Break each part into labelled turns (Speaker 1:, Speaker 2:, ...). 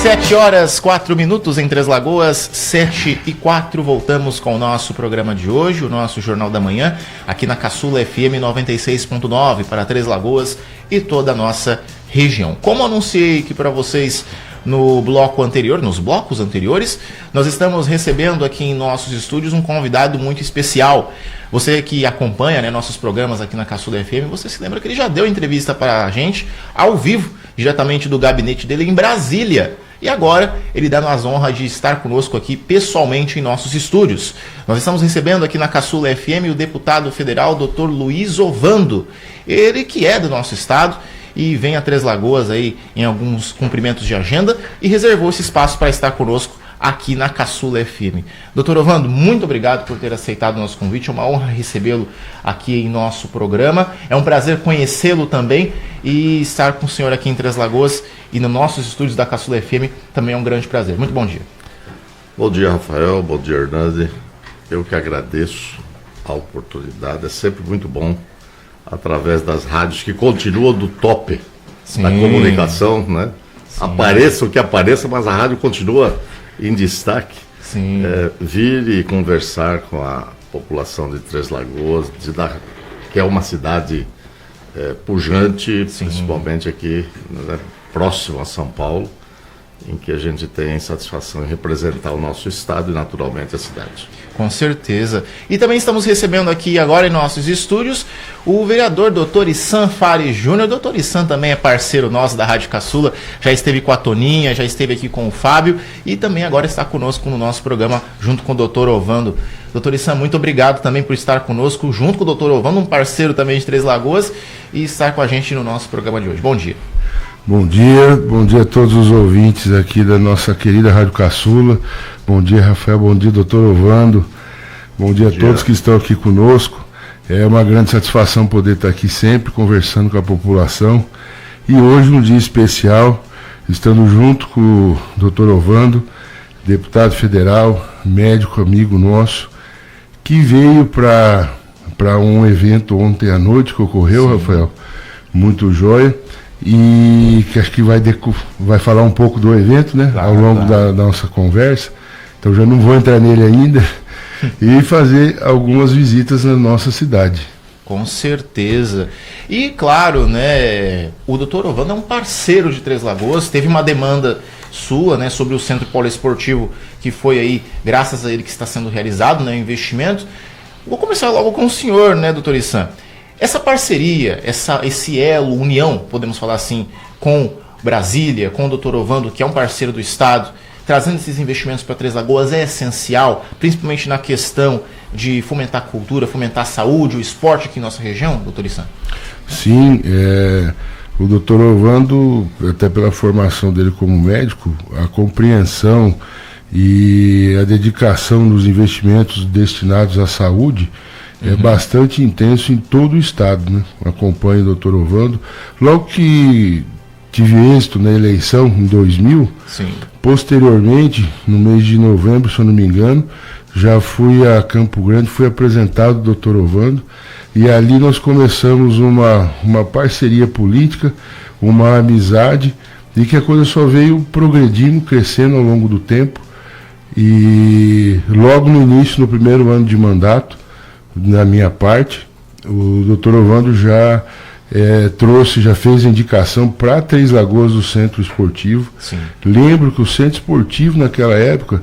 Speaker 1: 7h04 em Três Lagoas, 7h04, voltamos com o nosso programa de hoje, o nosso Jornal da Manhã, aqui na Caçula FM 96.9 para Três Lagoas e toda a nossa região. Como anunciei aqui para vocês nos blocos anteriores, nós estamos recebendo aqui em nossos estúdios um convidado muito especial. Você que acompanha, nossos programas aqui na Caçula FM, você se lembra que ele já deu entrevista para a gente ao vivo, diretamente do gabinete dele em Brasília. E agora ele dá-nos a honra de estar conosco aqui pessoalmente em nossos estúdios. Nós estamos recebendo aqui na Caçula FM o deputado federal Dr. Luiz Ovando, ele que é do nosso estado e vem a Três Lagoas aí em alguns cumprimentos de agenda e reservou esse espaço para estar conosco aqui na Caçula FM. Dr. Ovando, muito obrigado por ter aceitado o nosso convite, é uma honra recebê-lo aqui em nosso programa, é um prazer conhecê-lo também e estar com o senhor aqui em Três Lagoas e nos nossos estúdios da Caçula FM também é um grande prazer. Muito bom dia.
Speaker 2: Bom dia, Rafael, bom dia, Hernani. Eu que agradeço a oportunidade, é sempre muito bom, através das rádios que continuam do top da comunicação, né? Sim. Apareça o que apareça, mas a rádio continua em destaque.
Speaker 1: Sim.
Speaker 2: Vir e conversar com a população de Três Lagoas, que é uma cidade pujante, sim, principalmente aqui, né, próximo a São Paulo, em que a gente tem satisfação em representar o nosso estado e naturalmente a cidade.
Speaker 1: Com certeza. E também estamos recebendo aqui agora em nossos estúdios o vereador Dr. Issan Fares Júnior. Dr. Issan também é parceiro nosso da Rádio Caçula, já esteve com a Toninha, já esteve aqui com o Fábio e também agora está conosco no nosso programa junto com o Dr. Ovando. Dr. Issan, muito obrigado também por estar conosco junto com o Dr. Ovando, um parceiro também de Três Lagoas, e estar com a gente no nosso programa de hoje. Bom dia.
Speaker 3: Bom dia a todos os ouvintes aqui da nossa querida Rádio Caçula. Bom dia, Rafael, bom dia, doutor Ovando. Bom dia a todos que estão aqui conosco. É uma grande satisfação poder estar aqui sempre conversando com a população. E hoje um dia especial, estando junto com o doutor Ovando, deputado federal, médico, amigo nosso, que veio para um evento ontem à noite que ocorreu, sim, Rafael, muito jóia. E que acho que vai falar um pouco do evento, né, ao longo da nossa conversa. Então já não vou entrar nele ainda. E fazer algumas visitas na nossa cidade.
Speaker 1: Com certeza. E claro, né, o Dr. Ovando é um parceiro de Três Lagoas, teve uma demanda sua, né, sobre o Centro Poliesportivo, que foi aí, graças a ele que está sendo realizado, né, o investimento. Vou começar logo com o senhor, né, Dr. Issan. Essa parceria, esse elo, união, podemos falar assim, com Brasília, com o Dr. Ovando, que é um parceiro do Estado, trazendo esses investimentos para Três Lagoas é essencial, principalmente na questão de fomentar a cultura, fomentar a saúde, o esporte aqui em nossa região, doutor Issan?
Speaker 3: Sim, o Dr. Ovando, até pela formação dele como médico, a compreensão e a dedicação nos investimentos destinados à saúde é bastante intenso em todo o estado, né? Acompanho o Dr. Ovando. Logo que tive êxito na eleição em 2000, sim, posteriormente, no mês de novembro, se eu não me engano, já fui a Campo Grande, fui apresentado ao Dr. Ovando, e ali nós começamos uma parceria política, uma amizade, e que a coisa só veio progredindo, crescendo ao longo do tempo, e logo no início, no primeiro ano de mandato, da minha parte, o Dr. Ovando já já fez indicação para Três Lagoas do Centro Esportivo. Sim. Lembro que o Centro Esportivo, naquela época,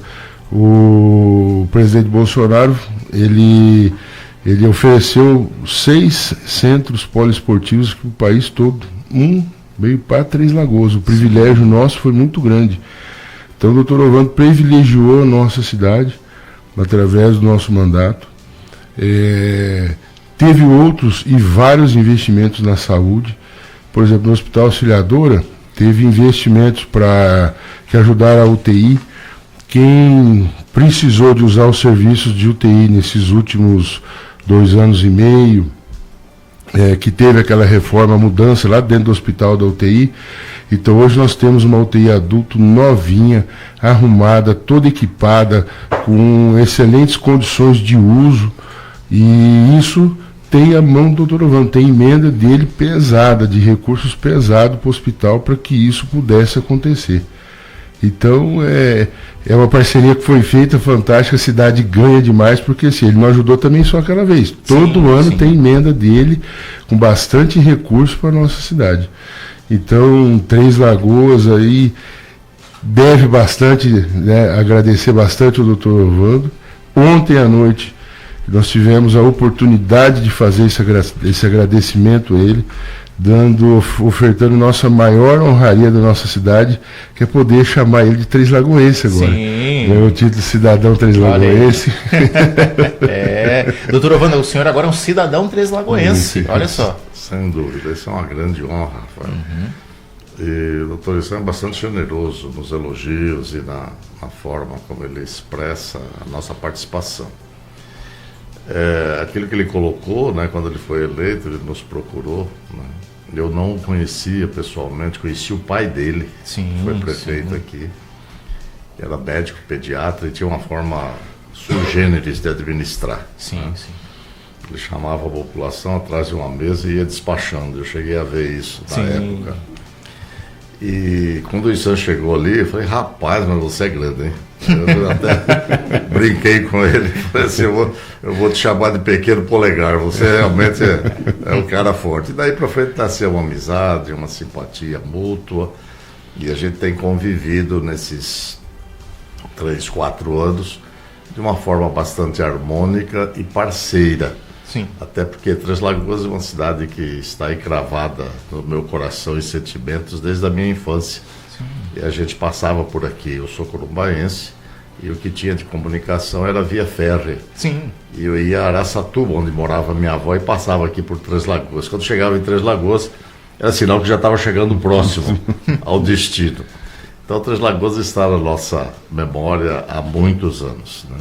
Speaker 3: o presidente Bolsonaro, ele ofereceu 6 centros poliesportivos para o país todo. Um veio para Três Lagoas. O privilégio nosso foi muito grande. Então o Dr. Ovando privilegiou a nossa cidade através do nosso mandato. Teve outros e vários investimentos na saúde. Por exemplo, no Hospital Auxiliadora, teve investimentos que ajudaram a UTI. Quem precisou de usar os serviços de UTI nesses últimos 2 anos e meio, que teve aquela reforma, mudança lá dentro do hospital da UTI. Então hoje nós temos uma UTI adulto novinha, arrumada, toda equipada, com excelentes condições de uso. E isso tem a mão do Dr. Ovando, tem emenda dele pesada, de recursos pesados para o hospital, para que isso pudesse acontecer. Então é uma parceria que foi feita, fantástica, a cidade ganha demais, porque assim, ele não ajudou também só aquela vez. Todo ano tem emenda dele com bastante recurso para a nossa cidade. Então, Três Lagoas aí deve bastante, né, agradecer bastante o doutor Ovando. Ontem à noite nós tivemos a oportunidade de fazer esse agradecimento a ele, ofertando nossa maior honraria da nossa cidade, que é poder chamar ele de Três Lagoense agora. Ganhou o título de cidadão Três Lagoense.
Speaker 1: Doutor Ovando, o senhor agora é um cidadão Três Lagoense, olha só.
Speaker 2: Sem dúvida, isso é uma grande honra, Rafael. E o doutor Issan é bastante generoso nos elogios e na forma como ele expressa a nossa participação. Aquilo que ele colocou, né, quando ele foi eleito, ele nos procurou, né? Eu não o conhecia pessoalmente, conheci o pai dele, que foi prefeito aqui, que era médico, pediatra e tinha uma forma sui generis de administrar. Ele chamava a população atrás de uma mesa e ia despachando. Eu cheguei a ver isso na época. E quando o Issan chegou ali, eu falei, rapaz, mas você é grande, hein? Eu até brinquei com ele, falei assim, eu vou te chamar de pequeno polegar, você realmente é um cara forte. E daí para frente nasceu uma amizade, uma simpatia mútua, e a gente tem convivido nesses 3, 4 anos de uma forma bastante harmônica e parceira. Até porque Três Lagoas é uma cidade que está encravada no meu coração e sentimentos desde a minha infância. E a gente passava por aqui. Eu sou corumbaense e o que tinha de comunicação era via férrea. E eu ia a Araçatuba, onde morava minha avó, e passava aqui por Três Lagoas. Quando chegava em Três Lagoas, era sinal que já estava chegando próximo ao destino. Então Três Lagoas está na nossa memória há muitos anos, né?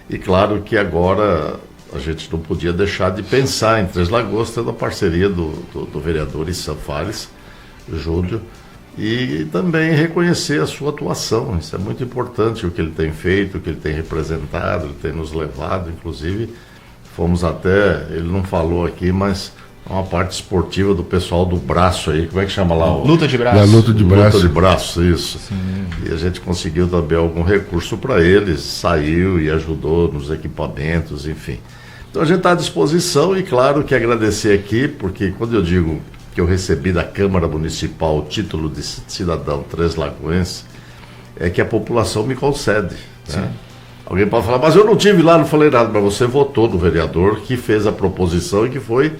Speaker 2: E claro que agora a gente não podia deixar de pensar em Três Lagoas, tendo a parceria do vereador Issan Fares Júnior, e também reconhecer a sua atuação. Isso é muito importante, o que ele tem feito, o que ele tem representado, ele tem nos levado, inclusive fomos até, ele não falou aqui, mas uma parte esportiva do pessoal do braço aí, como é que chama lá?
Speaker 1: Luta de braço.
Speaker 3: Luta de braço.
Speaker 2: Luta de braço, isso. E a gente conseguiu também algum recurso para eles, saiu e ajudou nos equipamentos, enfim. Então a gente está à disposição e claro que agradecer aqui, porque quando eu digo que eu recebi da Câmara Municipal o título de cidadão Três Lagoense, é que a população me concede, né? Alguém pode falar, mas eu não tive lá, não falei nada, mas você votou no vereador que fez a proposição e que foi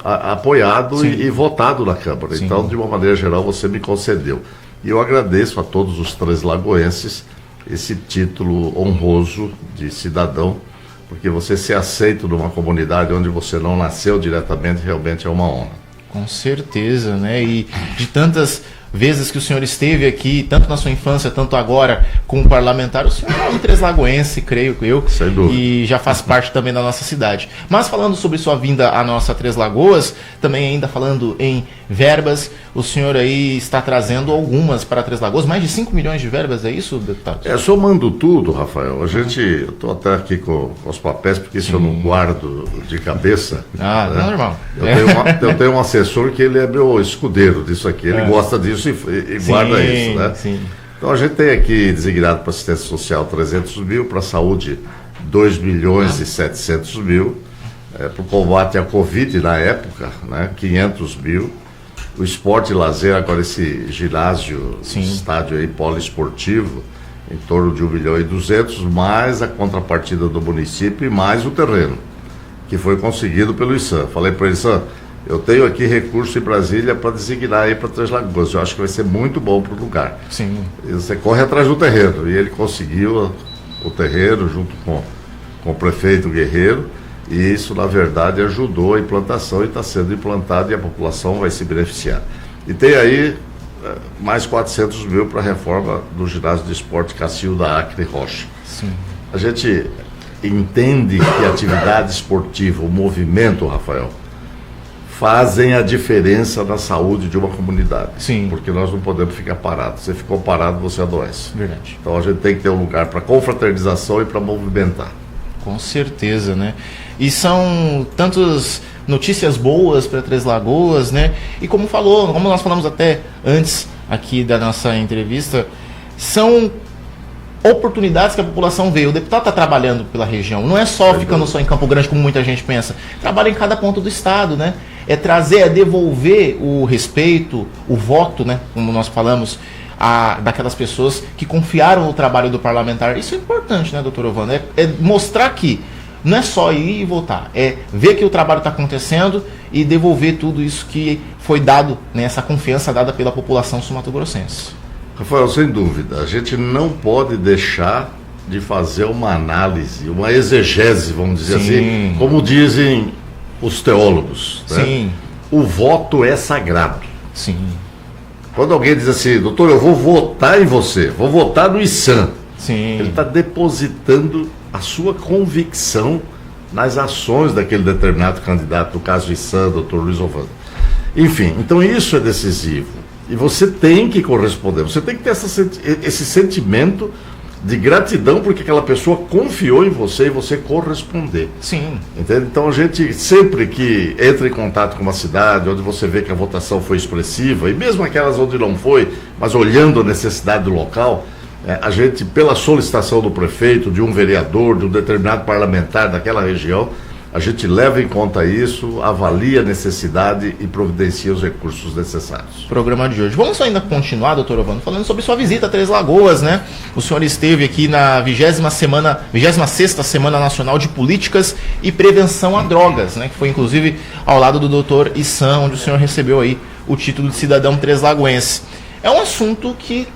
Speaker 2: apoiado e votado na Câmara. Então, de uma maneira geral, você me concedeu. E eu agradeço a todos os Três Lagoenses esse título honroso de cidadão, porque você ser aceito numa comunidade onde você não nasceu diretamente realmente é uma honra.
Speaker 1: Com certeza, né? E de tantas vezes que o senhor esteve aqui, tanto na sua infância, tanto agora como parlamentar, o senhor é um Três Lagoense, creio eu,
Speaker 2: sem dúvida,
Speaker 1: e já faz parte também da nossa cidade. Mas falando sobre sua vinda à nossa Três Lagoas, também ainda falando em verbas, o senhor aí está trazendo algumas para Três Lagoas, mais de 5 milhões de verbas, é isso, deputado?
Speaker 2: Somando tudo, Rafael, eu estou até aqui com os papéis, porque isso eu não guardo de cabeça.
Speaker 1: Né? Normal.
Speaker 2: Eu tenho um assessor que ele é meu escudeiro disso aqui, ele gosta disso e guarda isso, né? Então a gente tem aqui designado para assistência social 300 mil, para a saúde 2 milhões e 700 mil, para o combate à Covid na época, né, 500 mil, o esporte e lazer, agora esse ginásio, estádio aí poliesportivo, em torno de 1 milhão e 200, mais a contrapartida do município e mais o terreno, que foi conseguido pelo Issan. Falei para o Issan, eu tenho aqui recurso em Brasília para designar aí para Três Lagoas. Eu acho que vai ser muito bom para o lugar. E você corre atrás do terreno. E ele conseguiu o terreno junto com o prefeito Guerreiro. E isso, na verdade, ajudou a implantação e está sendo implantado e a população vai se beneficiar. E tem aí mais 400 mil para a reforma do ginásio de esporte Cacilda Acre Rocha. A gente entende que a atividade esportiva, o movimento, Rafael, fazem a diferença na saúde de uma comunidade. Porque nós não podemos ficar parados. Você ficou parado, você adoece.
Speaker 1: Verdade.
Speaker 2: Então a gente tem que ter um lugar para confraternização e para movimentar.
Speaker 1: Com certeza, né? E são tantas notícias boas para Três Lagoas, né? E como nós falamos até antes aqui da nossa entrevista, são oportunidades que a população vê. O deputado está trabalhando pela região, não é só ficando só em Campo Grande, como muita gente pensa. Trabalha em cada ponto do estado, né? É trazer, é devolver o respeito, o voto, né? Como nós falamos, daquelas pessoas que confiaram no trabalho do parlamentar. Isso é importante, né, doutor Ovando? É mostrar que não é só ir e voltar, é ver que o trabalho está acontecendo e devolver tudo isso que foi dado, né, essa confiança dada pela população sul-mato-grossense.
Speaker 2: Rafael, sem dúvida, a gente não pode deixar de fazer uma análise, uma exegese, vamos dizer assim, como dizem os teólogos. Né?
Speaker 1: Sim.
Speaker 2: O voto é sagrado.
Speaker 1: Sim.
Speaker 2: Quando alguém diz assim, doutor, eu vou votar em você, vou votar no ISAM,
Speaker 1: Sim.
Speaker 2: ele está depositando a sua convicção nas ações daquele determinado candidato, no caso ISAM, doutor Luiz Ovando. Enfim, então isso é decisivo. E você tem que corresponder, você tem que ter esse sentimento de gratidão porque aquela pessoa confiou em você e você corresponder.
Speaker 1: Sim.
Speaker 2: Entende? Então a gente sempre que entra em contato com uma cidade onde você vê que a votação foi expressiva, e mesmo aquelas onde não foi, mas olhando a necessidade do local, a gente, pela solicitação do prefeito, de um vereador, de um determinado parlamentar daquela região, a gente leva em conta isso, avalia a necessidade e providencia os recursos necessários.
Speaker 1: Programa de hoje. Vamos ainda continuar, doutor Ovando, falando sobre sua visita a Três Lagoas, né? O senhor esteve aqui na 26ª Semana Nacional de Políticas e Prevenção a Drogas, né? Que foi inclusive ao lado do doutor Issam, onde o senhor recebeu aí o título de cidadão treslagoense. É um assunto que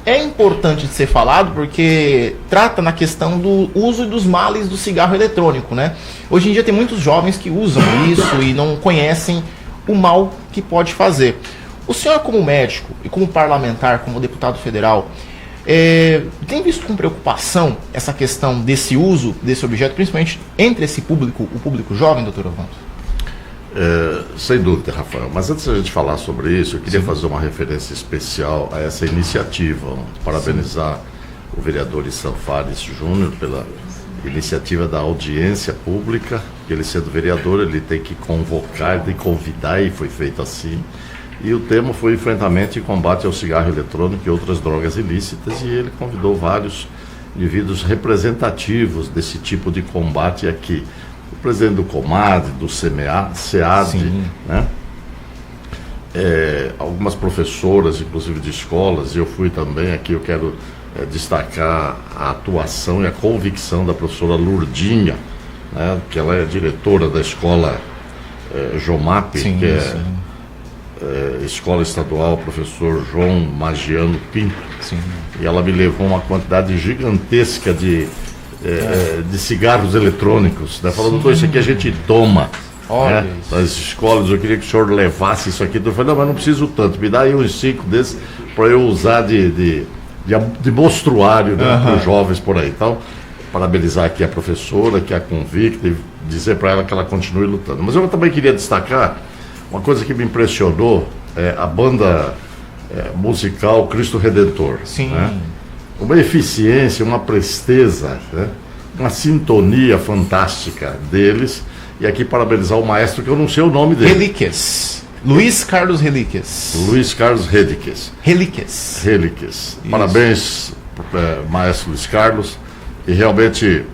Speaker 1: é importante de ser falado porque trata na questão do uso e dos males do cigarro eletrônico, né? Hoje em dia tem muitos jovens que usam isso e não conhecem o mal que pode fazer. O senhor, como médico e como parlamentar, como deputado federal, tem visto com preocupação essa questão desse uso desse objeto, principalmente entre esse público, o público jovem, doutor Ovando?
Speaker 2: Sem dúvida, Rafael, mas antes da gente falar sobre isso, eu queria fazer uma referência especial a essa iniciativa, parabenizar o vereador Issam Fares Júnior pela iniciativa da audiência pública, que ele sendo vereador, ele tem que convocar, tem que convidar, e foi feito assim, e o tema foi enfrentamento e combate ao cigarro eletrônico e outras drogas ilícitas, e ele convidou vários indivíduos representativos desse tipo de combate aqui. O presidente do Comad, do SEAD, né? Algumas professoras, inclusive de escolas, e eu fui também aqui, eu quero destacar a atuação e a convicção da professora Lourdinha, né? Que ela é diretora da escola Jomap, que é escola estadual, professor João Magiano Pinto, e ela me levou uma quantidade gigantesca de cigarros eletrônicos, né? Falando, doutor, isso aqui a gente toma, né? Das escolas, eu queria que o senhor levasse isso aqui. Eu falei, não, mas não preciso tanto, me dá aí uns 5 desses para eu usar de mostruário, né, para os jovens por aí. Então, parabenizar aqui a professora, que é convicta, e dizer para ela que ela continue lutando. Mas eu também queria destacar uma coisa que me impressionou, a banda musical Cristo Redentor.
Speaker 1: Sim.
Speaker 2: Né? Uma eficiência, uma presteza, né? Uma sintonia fantástica deles. E aqui parabenizar o maestro, que eu não sei o nome dele.
Speaker 1: Relíquias. Luiz Carlos Relíquias.
Speaker 2: Luiz Carlos Relíquias.
Speaker 1: Relíquias.
Speaker 2: Parabéns, maestro Luiz Carlos. E realmente,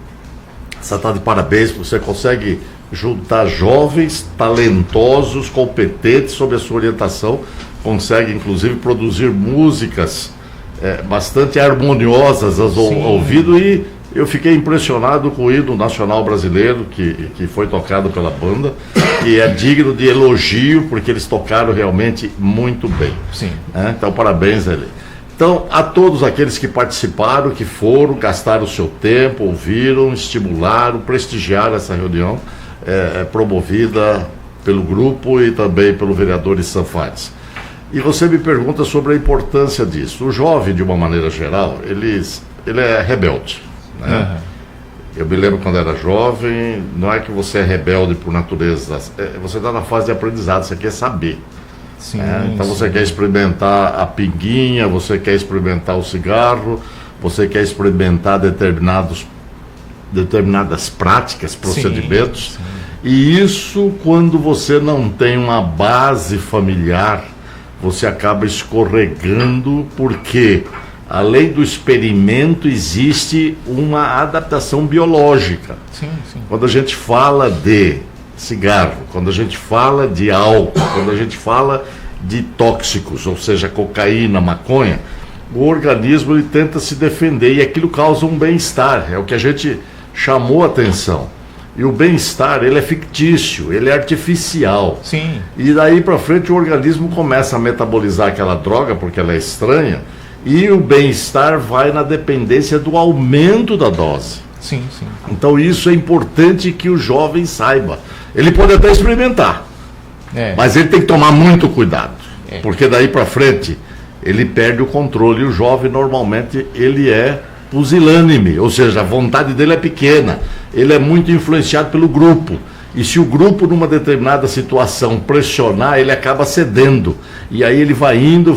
Speaker 2: você está de parabéns, você consegue juntar jovens, talentosos, competentes sob a sua orientação. Consegue, inclusive, produzir músicas bastante harmoniosas ao ouvido, e eu fiquei impressionado com o hino nacional brasileiro que foi tocado pela banda, que é digno de elogio, porque eles tocaram realmente muito bem. Então, parabéns a ele. Então, a todos aqueles que participaram, que foram, gastaram o seu tempo, ouviram, estimularam, prestigiaram essa reunião promovida pelo grupo e também pelo vereador Issam Fares. E você me pergunta sobre a importância disso. O jovem, de uma maneira geral, ele é rebelde, né? Eu me lembro quando era jovem, não é que você é rebelde por natureza, você está na fase de aprendizado, você quer saber. Então você quer experimentar a pinguinha, você quer experimentar o cigarro, você quer experimentar determinadas práticas, procedimentos. E isso, quando você não tem uma base familiar, você acaba escorregando, porque além do experimento, existe uma adaptação biológica.
Speaker 1: Sim, sim.
Speaker 2: Quando a gente fala de cigarro, quando a gente fala de álcool, quando a gente fala de tóxicos, ou seja, cocaína, maconha, o organismo ele tenta se defender e aquilo causa um bem-estar, é o que a gente chamou a atenção. E o bem-estar, ele é fictício, ele é artificial.
Speaker 1: Sim.
Speaker 2: E daí para frente o organismo começa a metabolizar aquela droga, porque ela é estranha, e o bem-estar vai na dependência do aumento da dose.
Speaker 1: Sim, sim.
Speaker 2: Então isso é importante que o jovem saiba. Ele pode até experimentar, mas ele tem que tomar muito cuidado, porque daí para frente ele perde o controle. E o jovem normalmente ele é pusilânime, ou seja, a vontade dele é pequena, ele é muito influenciado pelo grupo, e se o grupo numa determinada situação pressionar, ele acaba cedendo, e aí ele vai indo,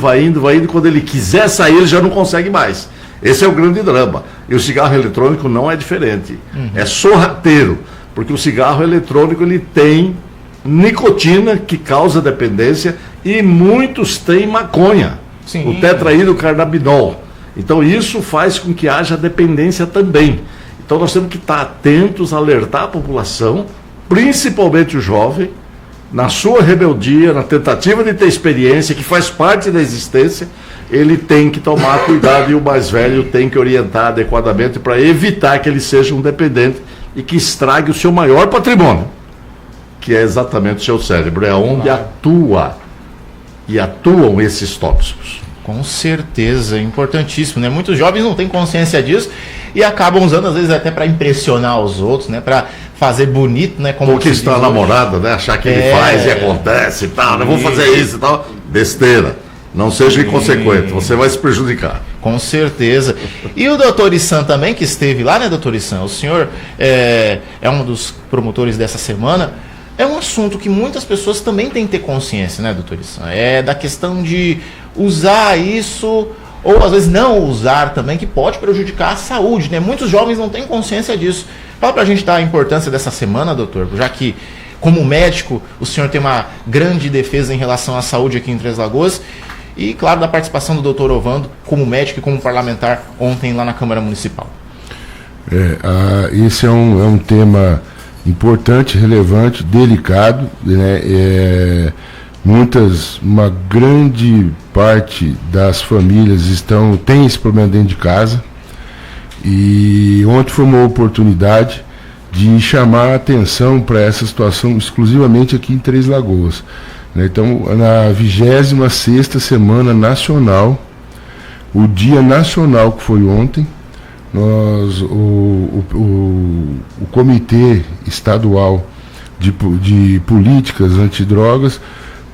Speaker 2: quando ele quiser sair ele já não consegue mais. Esse é o grande drama, e o cigarro eletrônico não é diferente, é sorrateiro, porque o cigarro eletrônico ele tem nicotina que causa dependência, e muitos têm maconha, o tetrahidrocannabinol. Então isso faz com que haja dependência também. Então nós temos que estar atentos, alertar a população, principalmente o jovem, na sua rebeldia, na tentativa de ter experiência, que faz parte da existência, ele tem que tomar cuidado e o mais velho tem que orientar adequadamente para evitar que ele seja um dependente e que estrague o seu maior patrimônio, que é exatamente o seu cérebro, é onde atuam esses tóxicos.
Speaker 1: Com certeza, importantíssimo, né? Muitos jovens não têm consciência disso e acabam usando, às vezes, até para impressionar os outros, né? Para fazer bonito, né? Como
Speaker 2: conquistar a namorada, né? Achar que ele faz e acontece e tal, eu vou fazer isso e tal. Besteira. Não seja inconsequente, você vai se prejudicar.
Speaker 1: Com certeza. E o doutor Issan também, que esteve lá, né, doutor Issan? O senhor é um dos promotores dessa semana. É um assunto que muitas pessoas também têm que ter consciência, né, doutor Issan? É da questão de usar isso, ou às vezes não usar também, que pode prejudicar a saúde, né? Muitos jovens não têm consciência disso. Fala pra gente da importância dessa semana, doutor, já que, como médico, o senhor tem uma grande defesa em relação à saúde aqui em Três Lagoas, e, claro, da participação do doutor Ovando, como médico e como parlamentar, ontem lá na Câmara Municipal.
Speaker 3: Esse é um tema importante, relevante, delicado, né? Uma grande parte das famílias tem esse problema dentro de casa, e ontem foi uma oportunidade de chamar a atenção para essa situação exclusivamente aqui em Três Lagoas, né? Então, na 26ª Semana Nacional, o dia nacional que foi ontem, o Comitê Estadual de Políticas Antidrogas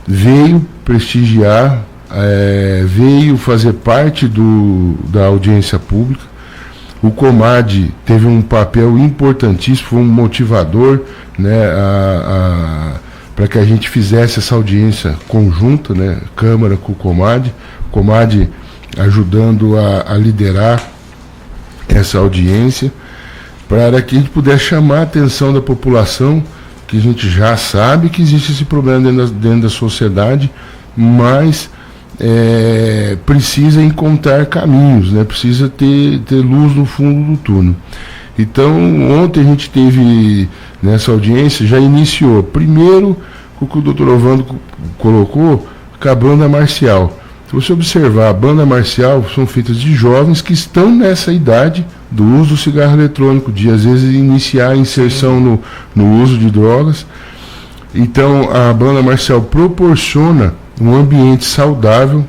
Speaker 3: veio prestigiar, veio fazer parte da audiência pública. O Comad teve um papel importantíssimo, foi um motivador, né, para que a gente fizesse essa audiência conjunta, né, Câmara com o Comad ajudando a liderar essa audiência, para que a gente pudesse chamar a atenção da população, que a gente já sabe que existe esse problema dentro da sociedade, mas precisa encontrar caminhos, né? Precisa ter luz no fundo do túnel. Então, ontem a gente teve, nessa audiência, já iniciou, primeiro, o que o doutor Ovando colocou, com a banda marcial. Se você observar, a banda marcial são feitas de jovens que estão nessa idade do uso do cigarro eletrônico, de às vezes iniciar a inserção no uso de drogas. Então a banda marcial proporciona um ambiente saudável,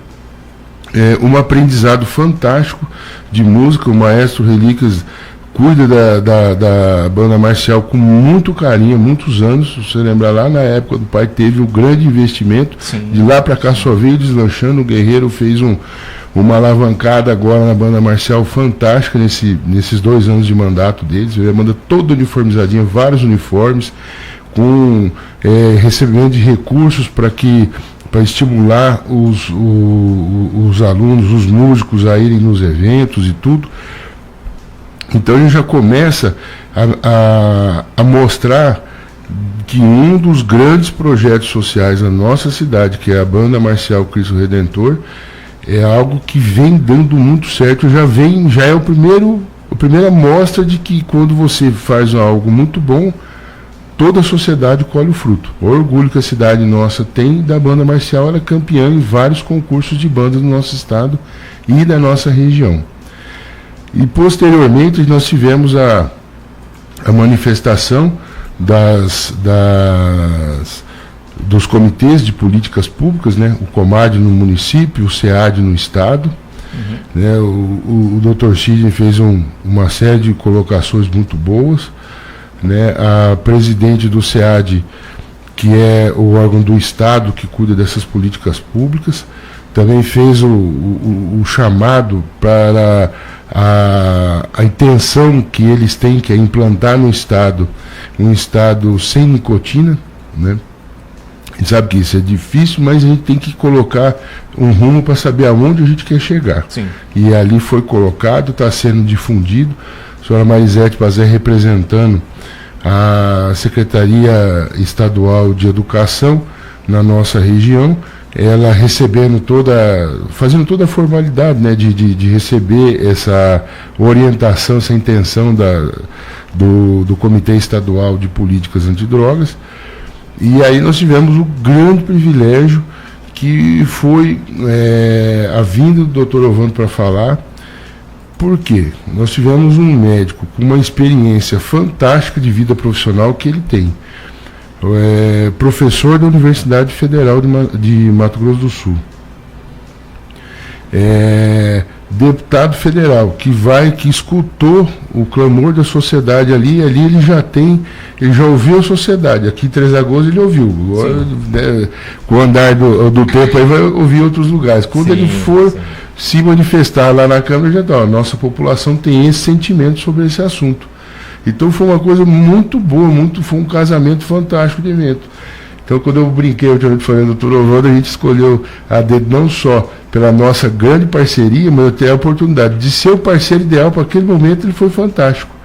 Speaker 3: um aprendizado fantástico de música. O maestro Relíquias cuida da banda marcial com muito carinho, há muitos anos. Se você lembrar, lá na época do pai teve um grande investimento.
Speaker 1: Sim.
Speaker 3: De lá para cá só veio deslanchando. O Guerreiro fez uma alavancada agora na banda marcial fantástica nesses 2 anos de mandato deles. Ele manda toda uniformizadinha, vários uniformes, com recebimento de recursos para estimular os alunos, os músicos a irem nos eventos e tudo. Então a gente já começa a mostrar que um dos grandes projetos sociais da nossa cidade, que é a Banda Marcial Cristo Redentor, é algo que vem dando muito certo, já é a primeira mostra de que quando você faz algo muito bom, toda a sociedade colhe o fruto. O orgulho que a cidade nossa tem da banda marcial, ela é campeã em vários concursos de bandas do nosso estado e da nossa região. E posteriormente nós tivemos a manifestação dos comitês de políticas públicas, né? O COMAD no município, o SEAD no estado. Né? O Dr. Sidney fez uma série de colocações muito boas. Né? A presidente do SEAD, que é o órgão do estado que cuida dessas políticas públicas, também fez o chamado para a intenção que eles têm, que é implantar no estado um estado sem nicotina, né? A gente sabe que isso é difícil, mas a gente tem que colocar um rumo para saber aonde a gente quer chegar.
Speaker 1: Sim.
Speaker 3: E ali foi colocado, está sendo difundido. A senhora Marisete Pazé representando a Secretaria Estadual de Educação na nossa região, ela fazendo toda a formalidade, né, de receber essa orientação, essa intenção do Comitê Estadual de Políticas Antidrogas. E aí nós tivemos o grande privilégio que foi a vinda do Dr. Ovando para falar. Por quê? Nós tivemos um médico com uma experiência fantástica de vida profissional que ele tem. Professor da Universidade Federal de Mato Grosso do Sul. Deputado federal, que escutou o clamor da sociedade ali ele já ouviu a sociedade. Aqui em Três Lagoas ele ouviu. Agora, né, com o andar do tempo aí vai ouvir outros lugares. Quando ele for se manifestar lá na Câmara, já está. A nossa população tem esse sentimento sobre esse assunto. Então foi uma coisa muito boa, foi um casamento fantástico de evento. Então quando eu brinquei, eu tinha falado, doutor Ovando, a gente escolheu a dedo não só pela nossa grande parceria, mas eu tenho a oportunidade de ser o parceiro ideal para aquele momento, ele foi fantástico.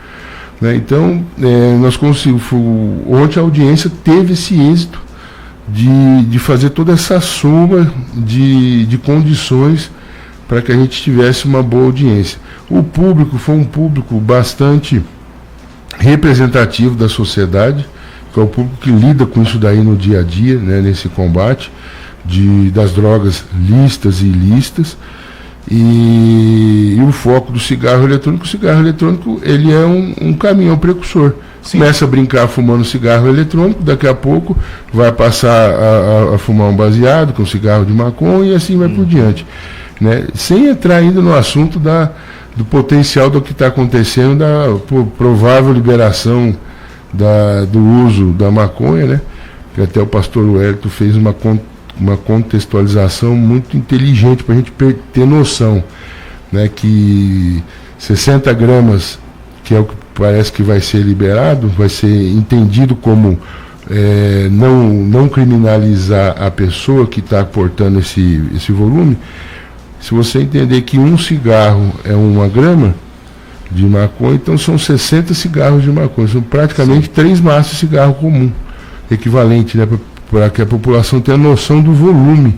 Speaker 3: Né? Então, nós conseguimos, ontem a audiência teve esse êxito de fazer toda essa soma de condições para que a gente tivesse uma boa audiência. O público foi um público bastante representativo da sociedade, que é o público que lida com isso daí no dia a dia, né, nesse combate das drogas lícitas e ilícitas, e o foco do cigarro eletrônico. O cigarro eletrônico, ele é um caminho, um precursor. Sim. Começa a brincar fumando cigarro eletrônico, daqui a pouco vai passar a fumar um baseado com cigarro de maconha e assim vai por diante. Né? Sem entrar ainda no assunto do potencial do que está acontecendo, da provável liberação do uso da maconha, né? Que até o pastor Wellington fez uma contextualização muito inteligente para a gente ter noção, né? Que 60 gramas, que é o que parece que vai ser liberado, vai ser entendido como não criminalizar a pessoa que está aportando esse volume. Se você entender que um cigarro é 1 grama de maconha, então são 60 cigarros de maconha, são praticamente 3 maços de cigarro comum, equivalente, né, para que a população tenha noção do volume.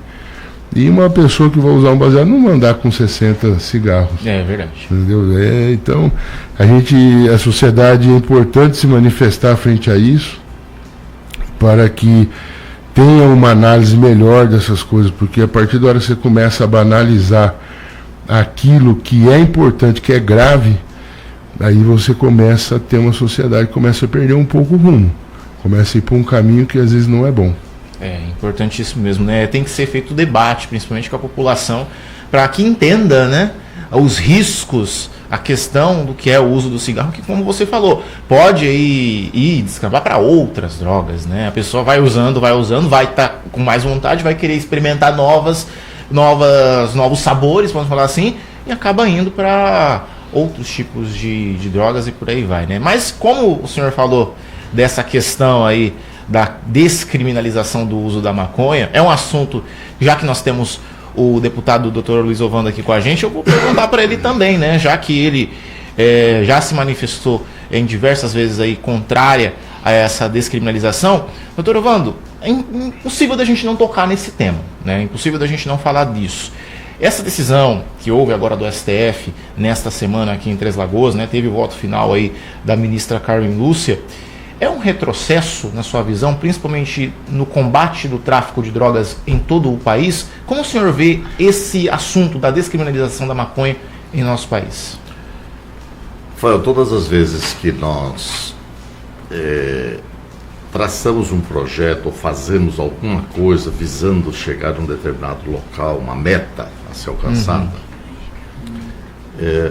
Speaker 3: E uma pessoa que vai usar um baseado não vai andar com 60 cigarros.
Speaker 1: É verdade.
Speaker 3: Entendeu? Então, a sociedade é importante se manifestar frente a isso, para que tenha uma análise melhor dessas coisas, porque a partir da hora que você começa a banalizar aquilo que é importante, que é grave, aí você começa a ter uma sociedade que começa a perder um pouco o rumo, começa a ir para um caminho que às vezes não é bom.
Speaker 1: É importantíssimo mesmo, né? Tem que ser feito debate, principalmente com a população, para que entenda, né, os riscos, a questão do que é o uso do cigarro, que, como você falou, pode ir descambar para outras drogas, né? A pessoa vai usando, vai estar com mais vontade, vai querer experimentar novos sabores, vamos falar assim, e acaba indo para outros tipos de drogas e por aí vai, né? Mas como o senhor falou dessa questão aí da descriminalização do uso da maconha, é um assunto, já que nós temos o deputado Dr. Luiz Ovando aqui com a gente, eu vou perguntar para ele também, né? Já que ele já se manifestou em diversas vezes aí contrária a essa descriminalização. Dr. Ovando, é impossível da gente não tocar nesse tema, né? É impossível da gente não falar disso. Essa decisão que houve agora do STF nesta semana aqui em Três Lagoas, né, teve o voto final aí da ministra Carmen Lúcia, é um retrocesso na sua visão, principalmente no combate do tráfico de drogas em todo o país? Como o senhor vê esse assunto da descriminalização da maconha em nosso país?
Speaker 2: Rafael, todas as vezes que nós traçamos um projeto ou fazemos alguma coisa visando chegar a um determinado local, uma meta a ser alcançada,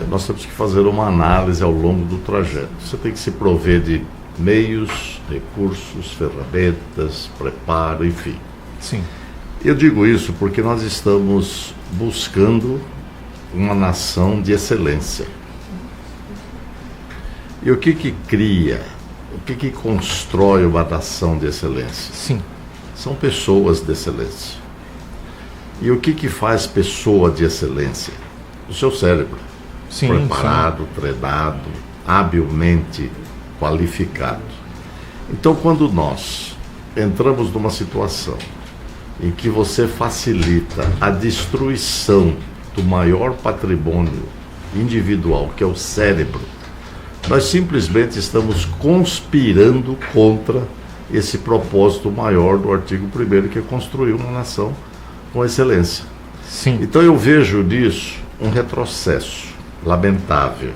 Speaker 2: nós temos que fazer uma análise ao longo do trajeto. Você tem que se prover de meios, recursos, ferramentas, preparo, enfim.
Speaker 1: Sim.
Speaker 2: Eu digo isso porque nós estamos buscando uma nação de excelência. E o que cria, o que constrói uma nação de excelência?
Speaker 1: Sim.
Speaker 2: São pessoas de excelência. E o que faz pessoa de excelência? O seu cérebro.
Speaker 1: Sim,
Speaker 2: preparado, treinado, habilmente qualificado. Então, quando nós entramos numa situação em que você facilita a destruição do maior patrimônio individual, que é o cérebro, nós simplesmente estamos conspirando contra esse propósito maior do artigo 1º, que é construir uma nação com excelência.
Speaker 1: Sim.
Speaker 2: Então eu vejo nisso um retrocesso lamentável.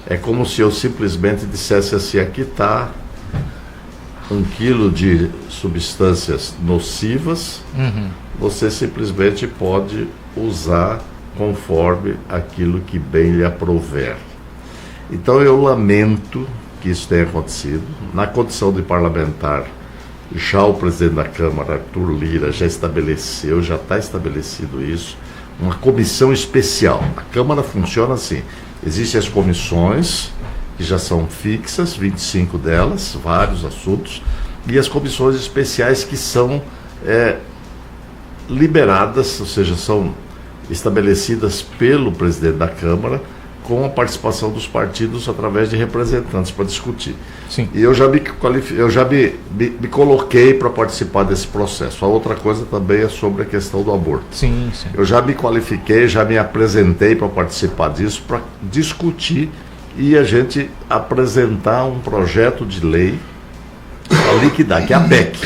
Speaker 2: É como se eu simplesmente dissesse assim: aqui está 1 quilo de substâncias nocivas, você simplesmente pode usar conforme aquilo que bem lhe aprouver. Então eu lamento que isso tenha acontecido. Na condição de parlamentar, já o presidente da Câmara, Arthur Lira, já está estabelecido isso, uma comissão especial. A Câmara funciona assim: existem as comissões, que já são fixas, 25 delas, vários assuntos, e as comissões especiais que são liberadas, ou seja, são estabelecidas pelo presidente da Câmara, com a participação dos partidos através de representantes para discutir.
Speaker 1: Sim.
Speaker 2: E eu já me coloquei para participar desse processo. A outra coisa também é sobre a questão do aborto.
Speaker 1: Sim, sim.
Speaker 2: Eu já me qualifiquei, já me apresentei para participar disso, para discutir e a gente apresentar um projeto de lei para liquidar, que é a PEC.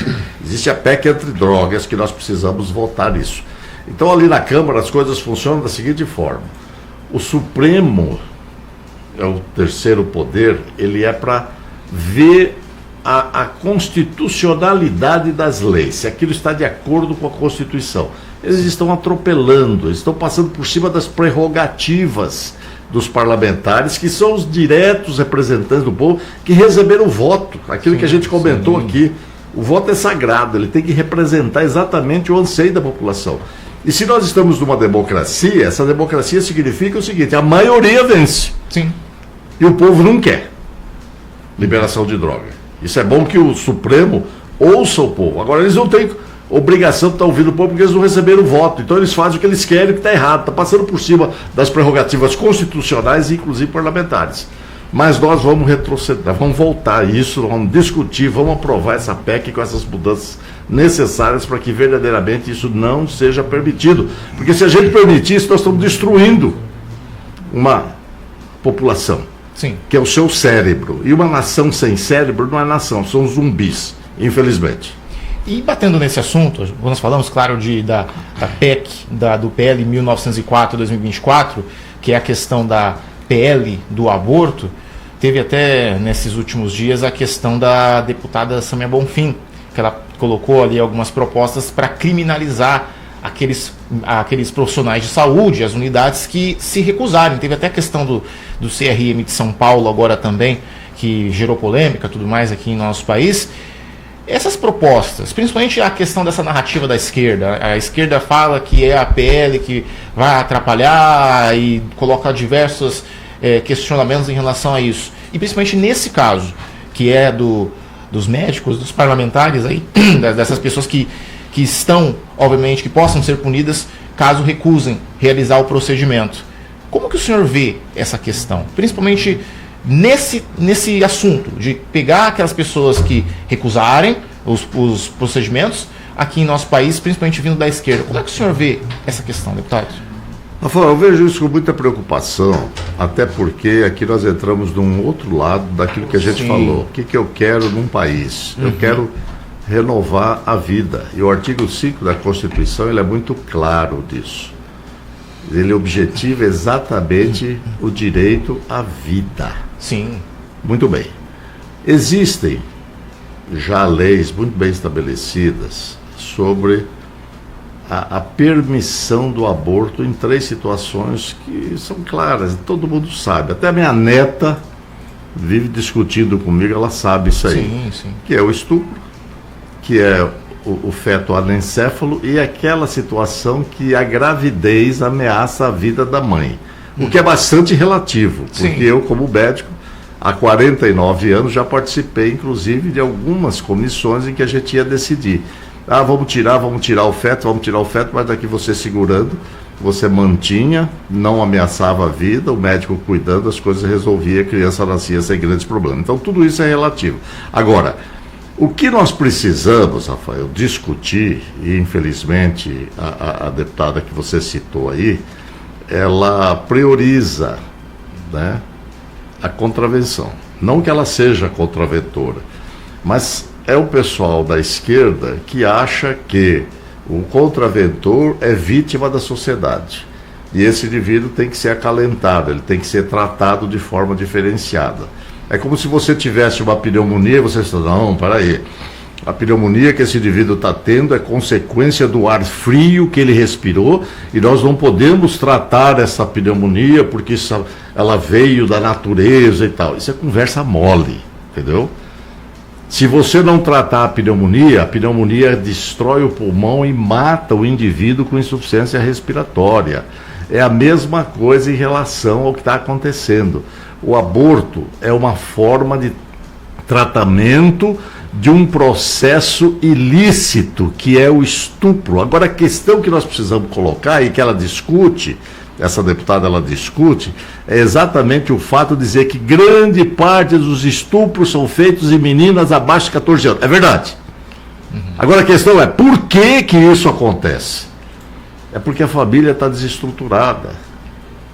Speaker 2: Existe a PEC antidrogas, que nós precisamos votar isso. Então, ali na Câmara, as coisas funcionam da seguinte forma: o Supremo, é o terceiro poder, ele é para ver a constitucionalidade das leis, se aquilo está de acordo com a Constituição. Eles estão atropelando, eles estão passando por cima das prerrogativas dos parlamentares, que são os diretos representantes do povo, que receberam o voto. Aquilo que a gente comentou aqui, o voto é sagrado, ele tem que representar exatamente o anseio da população. E se nós estamos numa democracia, essa democracia significa o seguinte: a maioria vence.
Speaker 1: Sim.
Speaker 2: E o povo não quer liberação de droga. Isso é bom que o Supremo ouça o povo. Agora, eles não têm obrigação de estar ouvindo o povo, porque eles não receberam o voto. Então eles fazem o que eles querem, o que está errado. Está passando por cima das prerrogativas constitucionais e inclusive parlamentares. Mas nós vamos retroceder, vamos voltar a isso, vamos discutir, vamos aprovar essa PEC com essas mudanças necessárias para que verdadeiramente isso não seja permitido. Porque se a gente permitir isso, nós estamos destruindo uma população.
Speaker 1: Sim.
Speaker 2: Que é o seu cérebro. E uma nação sem cérebro não é nação, são zumbis, infelizmente.
Speaker 1: E batendo nesse assunto, nós falamos, claro, da PEC, do PL 1904-2024, que é a questão da PL do aborto. Teve até, nesses últimos dias, a questão da deputada Samia Bonfim, que ela colocou ali algumas propostas para criminalizar aqueles profissionais de saúde, as unidades que se recusarem. Teve até a questão do CRM de São Paulo agora também, que gerou polêmica e tudo mais aqui em nosso país. Essas propostas, principalmente a questão dessa narrativa da esquerda, a esquerda fala que é a PL que vai atrapalhar e coloca diversos questionamentos em relação a isso. E principalmente nesse caso, que é dos médicos, dos parlamentares, aí, dessas pessoas que estão, obviamente, que possam ser punidas caso recusem realizar o procedimento. Como que o senhor vê essa questão? Principalmente nesse assunto de pegar aquelas pessoas que recusarem os procedimentos aqui em nosso país, principalmente vindo da esquerda. Como é que o senhor vê essa questão, deputado?
Speaker 2: Rafael, eu vejo isso com muita preocupação, até porque aqui nós entramos num outro lado daquilo que a gente falou. O que eu quero num país? Eu quero renovar a vida. E o artigo 5 da Constituição, ele é muito claro disso. Ele objetiva exatamente o direito à vida.
Speaker 1: Sim.
Speaker 2: Muito bem. Existem já leis muito bem estabelecidas sobre a permissão do aborto em 3 situações que são claras, todo mundo sabe. Até a minha neta vive discutindo comigo, ela sabe isso aí.
Speaker 1: Sim, sim.
Speaker 2: Que é o estupro, que é o feto anencéfalo e aquela situação que a gravidez ameaça a vida da mãe. O que é bastante relativo, porque
Speaker 1: Sim.
Speaker 2: eu, como médico, há 49 anos já participei, inclusive, de algumas comissões em que a gente ia decidir. Vamos tirar o feto, mas daqui você segurando, você mantinha, não ameaçava a vida, o médico cuidando, as coisas resolvia, a criança nascia sem grandes problemas. Então tudo isso é relativo. Agora, o que nós precisamos, Rafael, discutir, e infelizmente a deputada que você citou aí, ela prioriza, né, a contravenção. Não que ela seja contraventora, mas é o pessoal da esquerda que acha que o contraventor é vítima da sociedade. E esse indivíduo tem que ser acalentado, ele tem que ser tratado de forma diferenciada. É como se você tivesse uma pneumonia e você fala, não, peraí, a pneumonia que esse indivíduo está tendo é consequência do ar frio que ele respirou e nós não podemos tratar essa pneumonia porque ela veio da natureza e tal. Isso é conversa mole, entendeu? Se você não tratar a pneumonia destrói o pulmão e mata o indivíduo com insuficiência respiratória. É a mesma coisa em relação ao que está acontecendo. O aborto é uma forma de tratamento de um processo ilícito, que é o estupro. Agora, a questão que nós precisamos colocar e que ela discute, essa deputada ela discute, é exatamente o fato de dizer que grande parte dos estupros são feitos em meninas abaixo de 14 anos. É verdade. Agora a questão é, por que isso acontece? É porque a família está desestruturada.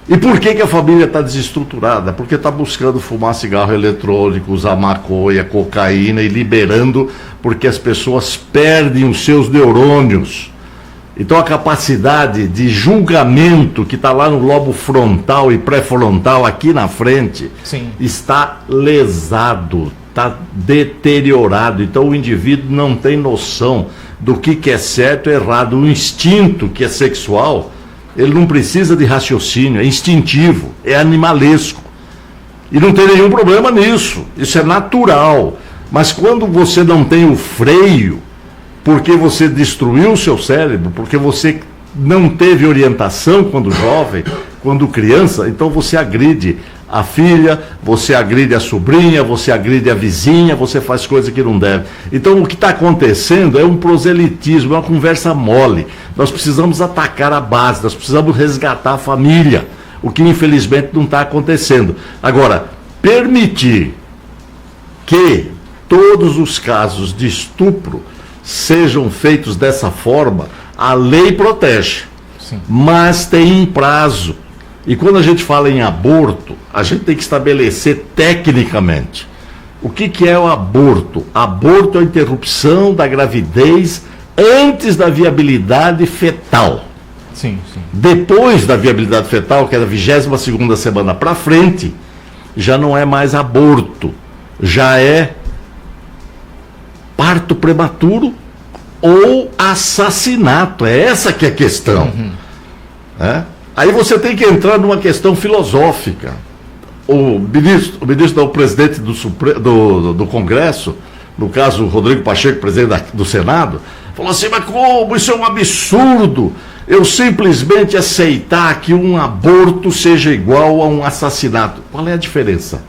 Speaker 2: E por que a família está desestruturada? Porque está buscando fumar cigarro eletrônico, usar maconha, cocaína e liberando, porque as pessoas perdem os seus neurônios. Então a capacidade de julgamento que está lá no lobo frontal e pré-frontal aqui na frente,
Speaker 1: Sim.
Speaker 2: está lesado, está deteriorado. Então o indivíduo não tem noção do que é certo e errado. O instinto que é sexual, ele não precisa de raciocínio, é instintivo, é animalesco. E não tem nenhum problema nisso, isso é natural. Mas quando você não tem o freio, porque você destruiu o seu cérebro, porque você não teve orientação quando jovem, quando criança, então você agride a filha, você agride a sobrinha, você agride a vizinha, você faz coisa que não deve. Então o que está acontecendo é um proselitismo, é uma conversa mole. Nós precisamos atacar a base, nós precisamos resgatar a família, o que infelizmente não está acontecendo. Agora, permitir que todos os casos de estupro sejam feitos dessa forma, a lei protege.
Speaker 1: Sim. Mas
Speaker 2: tem um prazo. E quando a gente fala em aborto, a gente tem que estabelecer tecnicamente. O que é o aborto? Aborto é a interrupção da gravidez antes da viabilidade fetal.
Speaker 1: Sim.
Speaker 2: Depois da viabilidade fetal, que é da 22ª semana para frente, já não é mais aborto, já é parto prematuro ou assassinato. É essa que é a questão. Aí você tem que entrar numa questão filosófica. O presidente do Congresso, no caso Rodrigo Pacheco, presidente do Senado, falou assim, mas como? Isso é um absurdo. Eu simplesmente aceitar que um aborto seja igual a um assassinato. Qual é a diferença?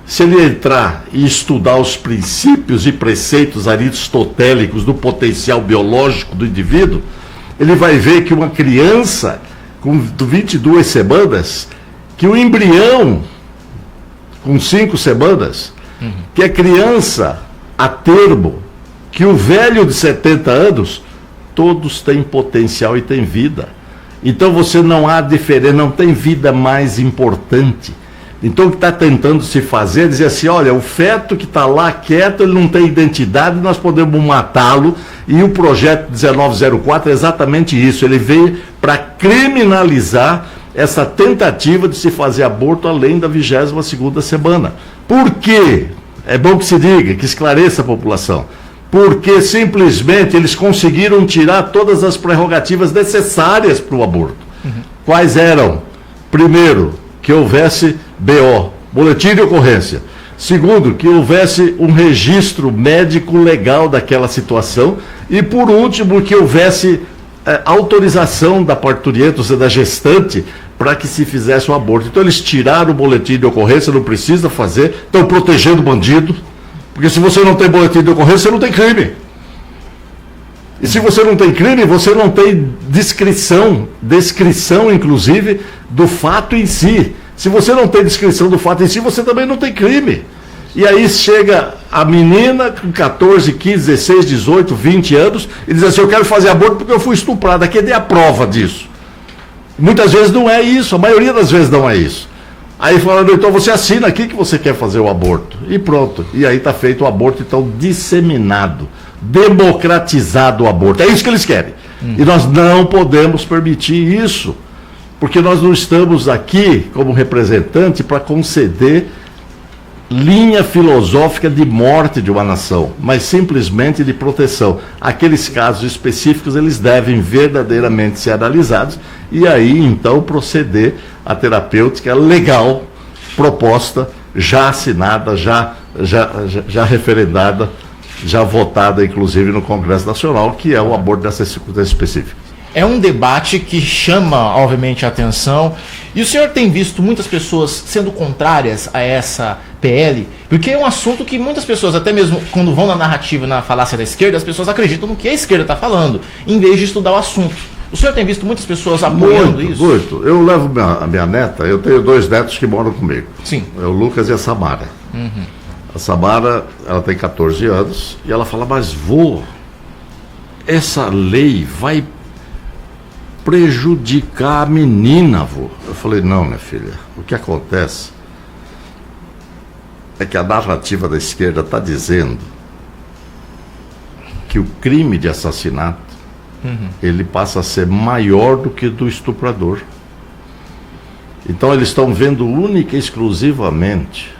Speaker 2: Se ele entrar e estudar os princípios e preceitos aristotélicos do potencial biológico do indivíduo, ele vai ver que uma criança com 22 semanas, que o embrião com 5 semanas, que a criança a termo, que o velho de 70 anos, todos têm potencial e têm vida. Então você não há diferença, não tem vida mais importante. Então o que está tentando se fazer é dizer assim, olha, o feto que está lá quieto, ele não tem identidade, nós podemos matá-lo, e o projeto 1904 é exatamente isso, ele veio para criminalizar essa tentativa de se fazer aborto além da 22ª semana. Por quê? É bom que se diga, que esclareça a população. Porque simplesmente eles conseguiram tirar todas as prerrogativas necessárias para o aborto. Quais eram? Primeiro, que houvesse BO, boletim de ocorrência. Segundo, que houvesse um registro médico legal daquela situação. E por último, que houvesse autorização da parturienta, ou seja, da gestante, para que se fizesse o aborto. Então eles tiraram o boletim de ocorrência, não precisa fazer, estão protegendo o bandido, porque se você não tem boletim de ocorrência, você não tem crime. E se você não tem crime, você não tem descrição inclusive, do fato em si. Se você não tem descrição do fato em si, você também não tem crime. E aí chega a menina com 14, 15, 16, 18, 20 anos e diz assim, eu quero fazer aborto porque eu fui estuprada. Cadê a prova disso? Muitas vezes não é isso, a maioria das vezes não é isso. Aí falando, então você assina aqui que você quer fazer o aborto. E pronto. E aí está feito o aborto, então, disseminado, democratizado o aborto. É isso que eles querem. E nós não podemos permitir isso. Porque nós não estamos aqui como representante para conceder linha filosófica de morte de uma nação, mas simplesmente de proteção. Aqueles casos específicos, eles devem verdadeiramente ser analisados e aí, então, proceder à terapêutica legal, proposta, já assinada, já referendada, já votada, inclusive, no Congresso Nacional, que é o aborto dessas circunstâncias específicas.
Speaker 1: É um debate que chama, obviamente, a atenção. E o senhor tem visto muitas pessoas sendo contrárias a essa PL? Porque é um assunto que muitas pessoas, até mesmo quando vão na narrativa, na falácia da esquerda, as pessoas acreditam no que a esquerda está falando, em vez de estudar o assunto. O senhor tem visto muitas pessoas apoiando isso? Muito.
Speaker 2: Eu levo a minha neta, eu tenho 2 netos que moram comigo.
Speaker 1: Sim.
Speaker 2: É o Lucas e a Samara. A Samara, ela tem 14 anos, e ela fala, mas vô, essa lei vai prejudicar a menina, vô. Eu falei, não, minha filha, o que acontece é que a narrativa da esquerda está dizendo que o crime de assassinato ele passa a ser maior do que do estuprador. Então eles estão vendo única e exclusivamente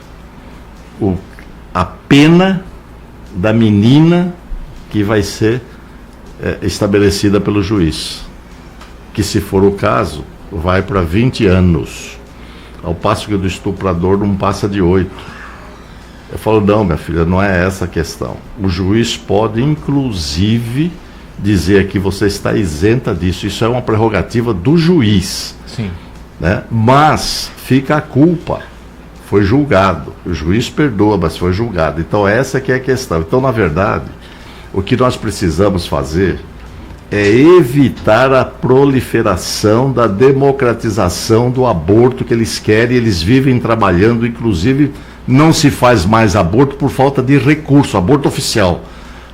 Speaker 2: a pena da menina que vai ser estabelecida pelo juiz, que, se for o caso, vai para 20 anos, ao passo que o do estuprador não passa de 8. Eu falo, não, minha filha, não é essa a questão. O juiz pode, inclusive, dizer que você está isenta disso. Isso é uma prerrogativa do juiz.
Speaker 1: Sim.
Speaker 2: Né? Mas fica a culpa. Foi julgado. O juiz perdoa, mas foi julgado. Então essa que é a questão. Então, na verdade, o que nós precisamos fazer é evitar a proliferação da democratização do aborto que eles querem. Eles vivem trabalhando, inclusive não se faz mais aborto por falta de recurso, aborto oficial,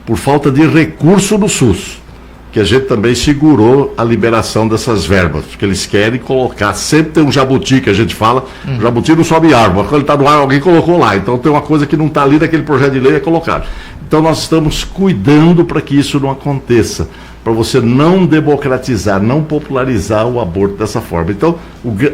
Speaker 2: por falta de recurso no SUS, que a gente também segurou a liberação dessas verbas, porque eles querem colocar, sempre tem um jabuti que a gente fala, o jabuti não sobe árvore, quando ele está no ar alguém colocou lá, então tem uma coisa que não está ali naquele projeto de lei, é colocado. Então nós estamos cuidando para que isso não aconteça, para você não democratizar, não popularizar o aborto dessa forma. Então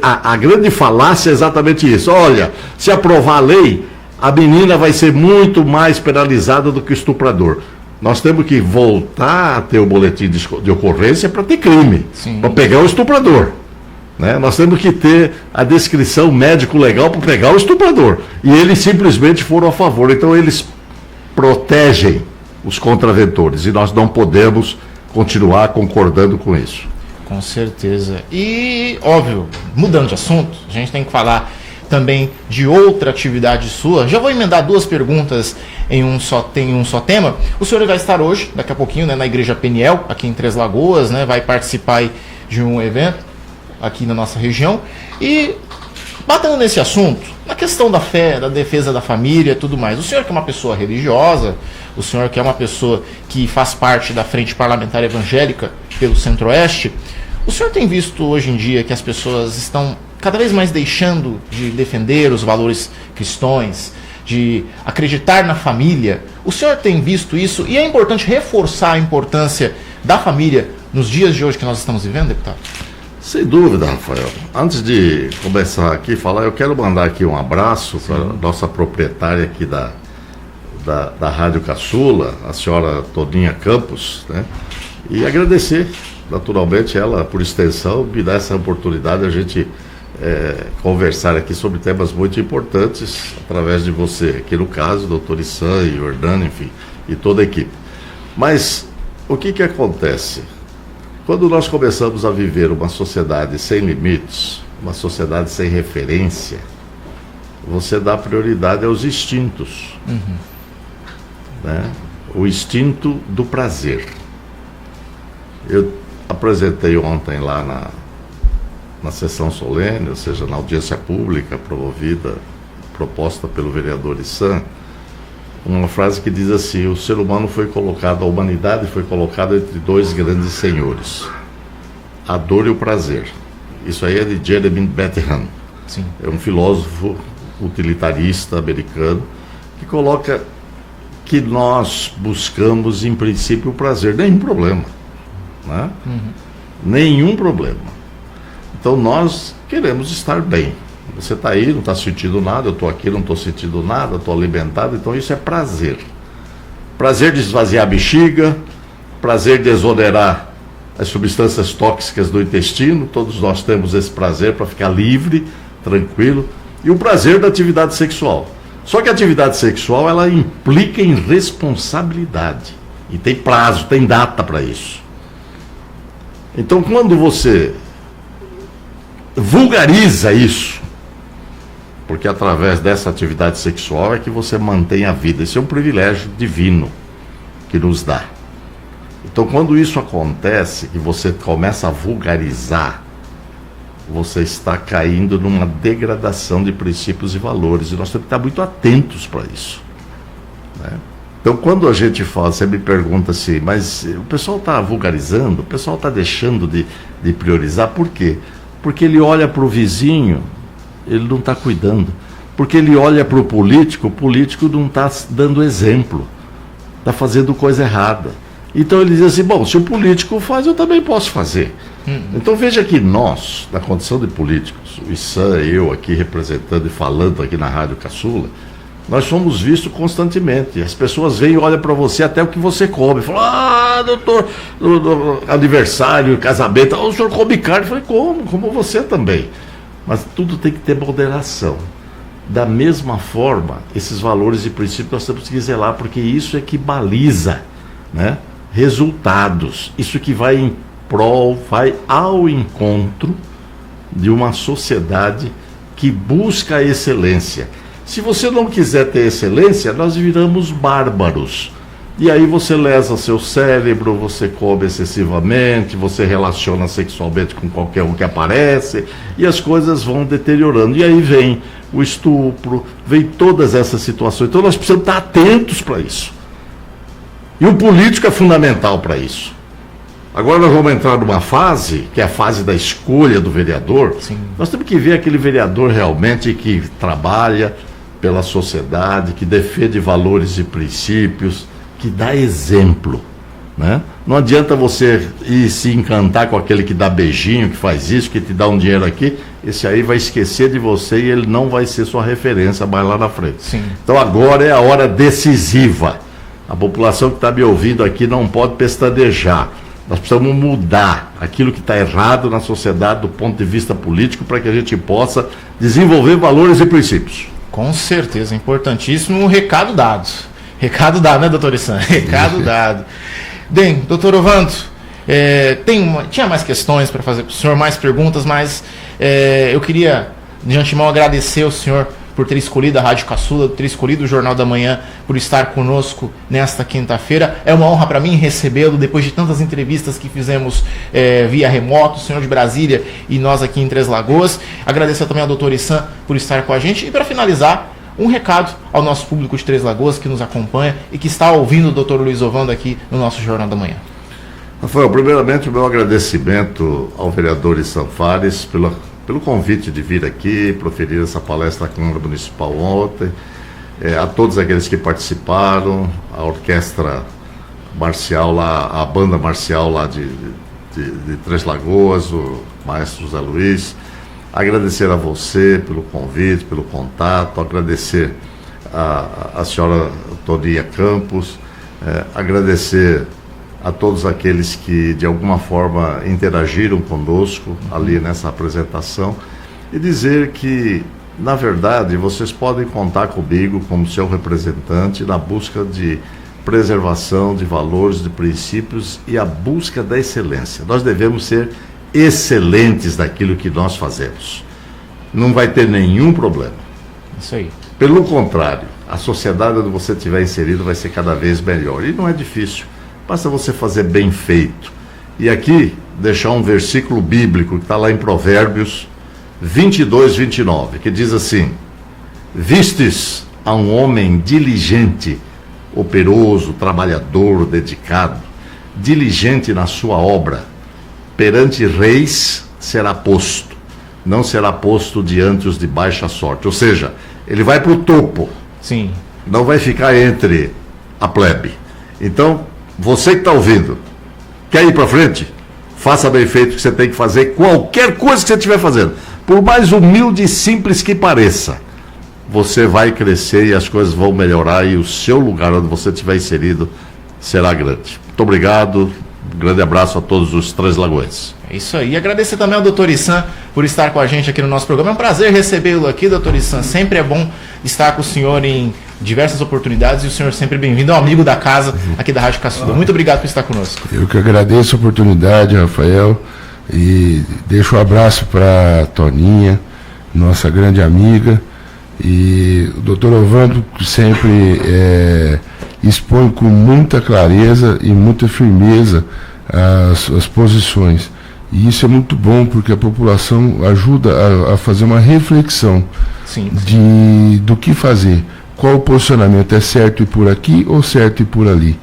Speaker 2: a grande falácia é exatamente isso. Olha, se aprovar a lei, a menina vai ser muito mais penalizada do que o estuprador. Nós temos que voltar a ter o boletim de ocorrência para ter crime, para pegar o estuprador. Né? Nós temos que ter a descrição médico-legal para pegar o estuprador. E eles simplesmente foram a favor. Então eles protegem os contraventores e nós não podemos continuar concordando com isso.
Speaker 1: Com certeza. E, óbvio, mudando de assunto, a gente tem que falar também de outra atividade sua. Já vou emendar 2 perguntas em um só tema. O senhor vai estar hoje, daqui a pouquinho, né, na Igreja Peniel, aqui em Três Lagoas, né, vai participar aí de um evento aqui na nossa região. E, batendo nesse assunto, na questão da fé, da defesa da família e tudo mais, o senhor que é uma pessoa religiosa, o senhor que é uma pessoa que faz parte da Frente Parlamentar Evangélica pelo Centro-Oeste, O senhor tem visto hoje em dia que as pessoas estão cada vez mais deixando de defender os valores cristãos, de acreditar na família? O senhor tem visto isso? E é importante reforçar a importância da família nos dias de hoje que nós estamos vivendo, deputado?
Speaker 2: Sem dúvida, Rafael. Antes de começar aqui a falar, eu quero mandar aqui um abraço para a nossa proprietária aqui da Rádio Caçula, a senhora Toninha Campos, né? E agradecer, naturalmente, ela, por extensão, me dar essa oportunidade de a gente conversar aqui sobre temas muito importantes, através de você, aqui no caso, doutor Issan e o Hernani, enfim, e toda a equipe. Mas, o que acontece? Quando nós começamos a viver uma sociedade sem limites, uma sociedade sem referência, você dá prioridade aos instintos. Né? O instinto do prazer. Eu apresentei ontem lá na sessão solene, ou seja, na audiência pública proposta pelo vereador Issan, uma frase que diz assim: o ser humano foi colocado, a humanidade foi colocada entre dois grandes senhores, a dor e o prazer. Isso aí é de Jeremy Bentham.
Speaker 1: Sim. É
Speaker 2: um filósofo utilitarista americano que coloca que nós buscamos, em princípio, o prazer. Nenhum problema. Né? Nenhum problema. Então nós queremos estar bem. Você está aí, não está sentindo nada, eu estou aqui, não estou sentindo nada, estou alimentado, então isso é prazer. Prazer de esvaziar a bexiga, prazer de exonerar as substâncias tóxicas do intestino, todos nós temos esse prazer para ficar livre, tranquilo, e o prazer da atividade sexual. Só que a atividade sexual, ela implica em responsabilidade, e tem prazo, tem data para isso. Então quando você vulgariza isso, porque através dessa atividade sexual é que você mantém a vida. Isso é um privilégio divino que nos dá. Então, quando isso acontece, que você começa a vulgarizar, você está caindo numa degradação de princípios e valores. E nós temos que estar muito atentos para isso. Né? Então, quando a gente fala, você me pergunta assim, mas o pessoal está vulgarizando, o pessoal está deixando de priorizar, por quê? Porque ele olha para o vizinho, ele não está cuidando. Porque ele olha para o político não está dando exemplo, está fazendo coisa errada. Então ele diz assim, bom, se o político faz, eu também posso fazer. Então veja que nós, na condição de políticos, o Issan, eu aqui representando e falando aqui na Rádio Caçula, nós somos vistos constantemente. As pessoas vêm e olham para você até o que você come. Falam, doutor, aniversário, casamento, o senhor come carne? Eu falei, como você também. Mas tudo tem que ter moderação. Da mesma forma, esses valores e princípios nós temos que zelar, porque isso é que baliza, né, resultados. Isso que vai ao encontro de uma sociedade que busca a excelência. Se você não quiser ter excelência, nós viramos bárbaros. E aí você lesa seu cérebro, você come excessivamente, você relaciona sexualmente com qualquer um que aparece, e as coisas vão deteriorando. E aí vem o estupro, vem todas essas situações. Então nós precisamos estar atentos para isso. E o político é fundamental para isso. Agora nós vamos entrar numa fase, que é a fase da escolha do vereador.
Speaker 1: Sim.
Speaker 2: Nós temos que ver aquele vereador realmente que trabalha pela sociedade, que defende valores e princípios, que dá exemplo, né? Não adianta você ir se encantar com aquele que dá beijinho, que faz isso, que te dá um dinheiro aqui, esse aí vai esquecer de você e ele não vai ser sua referência mais lá na frente.
Speaker 1: Sim.
Speaker 2: Então agora é a hora decisiva. A população que está me ouvindo aqui não pode pestanejar. Nós precisamos mudar aquilo que está errado na sociedade do ponto de vista político para que a gente possa desenvolver valores e princípios.
Speaker 1: Com certeza, importantíssimo. Um recado dado. Recado dado, né, doutor Issan? Recado dado. Bem, doutor Ovando, tinha mais questões para fazer para o senhor, mais perguntas, mas eu queria, de antemão, agradecer ao senhor por ter escolhido a Rádio Caçula, por ter escolhido o Jornal da Manhã, por estar conosco nesta quinta-feira. É uma honra para mim recebê-lo depois de tantas entrevistas que fizemos via remoto, o senhor de Brasília e nós aqui em Três Lagoas. Agradecer também ao doutor Issan por estar com a gente. E para finalizar, um recado ao nosso público de Três Lagoas que nos acompanha e que está ouvindo o doutor Luiz Ovando aqui no nosso Jornal da Manhã.
Speaker 2: Rafael, primeiramente o meu agradecimento ao vereador Issan Fares pelo convite de vir aqui, proferir essa palestra na Câmara Municipal ontem, a todos aqueles que participaram, a orquestra marcial lá, a banda marcial lá de Três Lagoas, o maestro José Luiz, agradecer a você pelo convite, pelo contato, agradecer a senhora Toninha Campos, agradecer a todos aqueles que de alguma forma interagiram conosco ali nessa apresentação e dizer que, na verdade, vocês podem contar comigo como seu representante na busca de preservação de valores, de princípios e a busca da excelência. Nós devemos ser excelentes naquilo que nós fazemos. Não vai ter nenhum problema.
Speaker 1: Isso aí.
Speaker 2: Pelo contrário, a sociedade onde você estiver inserido vai ser cada vez melhor. E não é difícil. Basta você fazer bem feito. E aqui, deixar um versículo bíblico que está lá em Provérbios 22, 29, que diz assim: vistes a um homem diligente, operoso, trabalhador, dedicado, diligente na sua obra, perante reis será posto, não será posto diante os de baixa sorte. Ou seja, ele vai para o topo.
Speaker 1: Sim.
Speaker 2: Não vai ficar entre a plebe. Então, você que está ouvindo, quer ir para frente? Faça bem feito o que você tem que fazer, qualquer coisa que você estiver fazendo. Por mais humilde e simples que pareça, você vai crescer e as coisas vão melhorar e o seu lugar onde você estiver inserido será grande. Muito obrigado, um grande abraço a todos os Três Lagoas.
Speaker 1: É isso aí. E agradecer também ao Dr. Issan por estar com a gente aqui no nosso programa. É um prazer recebê-lo aqui, Dr. Issan. Sempre é bom estar com o senhor em diversas oportunidades e o senhor sempre bem-vindo, é um amigo da casa aqui da Rádio Caçula. Muito obrigado por estar conosco.
Speaker 3: Eu que agradeço a oportunidade, Rafael, e deixo um abraço para a Toninha, nossa grande amiga, e o Dr. Ovando sempre expõe com muita clareza e muita firmeza as posições. E isso é muito bom, porque a população ajuda a fazer uma reflexão do que fazer. Qual o posicionamento? É certo ir por aqui ou certo ir por ali?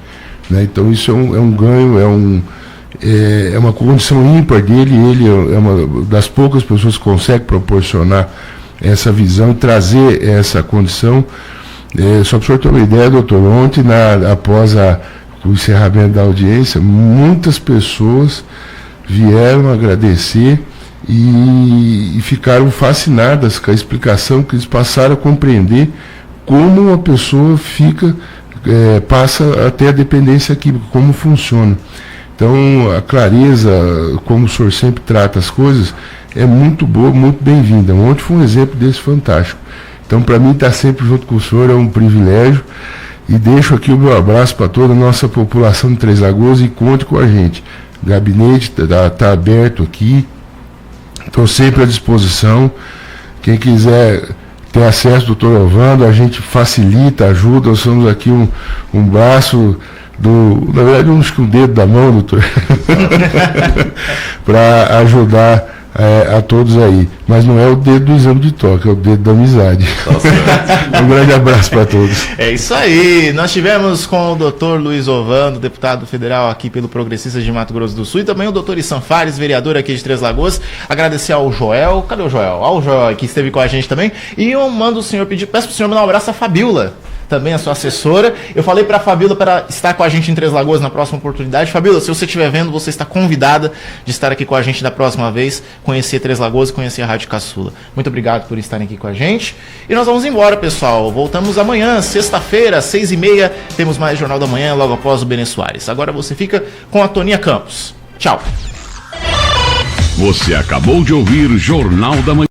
Speaker 3: Né? Então isso é um ganho, é uma condição ímpar dele. Ele é uma das poucas pessoas que consegue proporcionar essa visão e trazer essa condição. Só para o senhor ter uma ideia, doutor, ontem, após o encerramento da audiência, muitas pessoas vieram agradecer e ficaram fascinadas com a explicação, que eles passaram a compreender como uma pessoa passa até a dependência química, como funciona. Então, a clareza, como o senhor sempre trata as coisas, é muito boa, muito bem-vinda. Ontem foi um exemplo desse fantástico. Então, para mim, estar sempre junto com o senhor é um privilégio. E deixo aqui o meu abraço para toda a nossa população de Três Lagoas e conte com a gente. O gabinete está aberto aqui, estou sempre à disposição. Quem quiser ter acesso ao Dr. Ovando, a gente facilita, ajuda. Nós somos aqui um braço na verdade, acho que um dedo da mão, doutor, para ajudar a todos aí. Mas não é o dedo do exame de toque, é o dedo da amizade. Um grande abraço para todos.
Speaker 1: É isso aí. Nós tivemos com o Dr. Luiz Ovando, deputado federal aqui pelo Progressistas de Mato Grosso do Sul, e também o Dr. Issan Fares, vereador aqui de Três Lagoas. Agradecer ao Joel. Cadê o Joel? Ao Joel que esteve com a gente também. E eu mando o senhor peço para o senhor mandar um abraço à Fabiola, também a sua assessora. Eu falei para a Fabiola para estar com a gente em Três Lagoas na próxima oportunidade. Fabiola, se você estiver vendo, você está convidada de estar aqui com a gente da próxima vez, conhecer Três Lagoas e conhecer a Rádio Caçula. Muito obrigado por estarem aqui com a gente. E nós vamos embora, pessoal. Voltamos amanhã, sexta-feira, 6h30. Temos mais Jornal da Manhã, logo após o Benê Soares. Agora você fica com a Toninha Campos. Tchau.
Speaker 4: Você acabou de ouvir Jornal da Manhã.